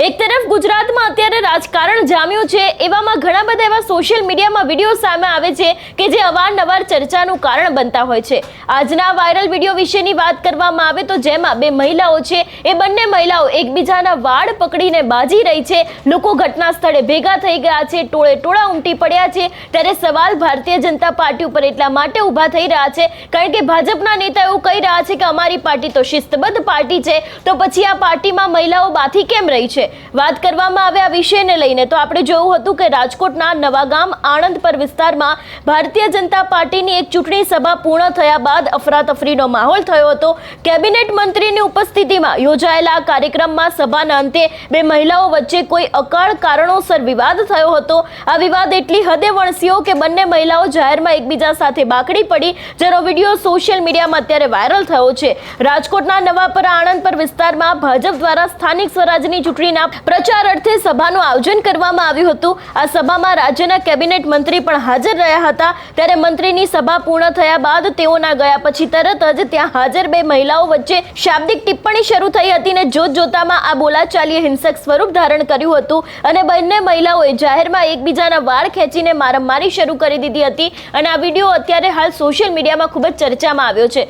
એક તરફ ગુજરાતમાં અત્યારે રાજકારણ જામ્યું છે, એવામાં ઘણા બધા એવા સોશિયલ મીડિયામાં વિડીયો સામે આવે છે કે જે અવારનવાર ચર્ચાનું કારણ બનતા હોય છે। આજના વાયરલ વિડીયો વિશેની વાત કરવામાં આવે તો જેમાં બે મહિલાઓ છે, એ બંને મહિલાઓ એકબીજાના વાળ પકડીને બાજી રહી છે। લોકો ઘટના સ્થળે ભેગા થઈ ગયા છે, ટોળે ટોળા ઉમટી પડ્યા છે। ત્યારે સવાલ ભારતીય જનતા પાર્ટી ઉપર એટલા માટે ઊભા થઈ રહ્યા છે કારણ કે ભાજપના નેતા એવું કહી રહ્યા છે કે અમારી પાર્ટી તો શિસ્તબદ્ધ પાર્ટી છે, તો પછી આ પાર્ટીમાં મહિલાઓ બાથી કેમ રહી છે। વાત કરવામાં આવે આ વિષયને લઈને તો આપણે જોયું હતું કે રાજકોટના નવાગામ આણંદપર વિસ્તારમાં ભારતીય જનતા પાર્ટીની એક ચૂંટણી સભા પૂર્ણ થયા બાદ અફરાતફરીનો માહોલ થયો હતો। કેબિનેટ મંત્રીની ઉપસ્થિતિમાં યોજાયેલા આ કાર્યક્રમમાં સભાના અંતે બે મહિલાઓ વચ્ચે કોઈ અકાળ કારણોસર વિવાદ થયો હતો। આ વિવાદ એટલી હદે વણસ્યો કે બંને મહિલાઓ જાહેરમાં એકબીજા સાથે બાકડી પડી, જેનો વિડીયો સોશિયલ મીડિયામાં અત્યારે વાયરલ થયો છે। રાજકોટના નવાપરા આણંદપર વિસ્તારમાં ભાજપ દ્વારા સ્થાનિક સ્વરાજની ચૂંટણીના પ્રચાર અર્થે સભાનું આયોજન કરવામાં આવ્યું હતું। આ સભામાં રાજ્યના કેબિનેટ મંત્રી પણ હાજર રહ્યા હતા। ત્યારે મંત્રીની સભા પૂર્ણ થયા બાદ તેઓના ગયા પછી તરત જ ત્યાં હાજર બે મહિલાઓ વચ્ચે શાબ્દિક ટિપ્પણી શરૂ થઈ હતી ને જોતજોતામાં આ બોલાચાલીએ હિંસક સ્વરૂપ ધારણ કર્યું હતું અને બંને મહિલાઓએ જાહેરમાં એકબીજાના વાળ ખેંચીને મારામારી શરૂ કરી દીધી હતી અને આ વિડીયો અત્યારે હાલ સોશિયલ મીડિયામાં ખૂબ જ ચર્ચામાં આવ્યો છે।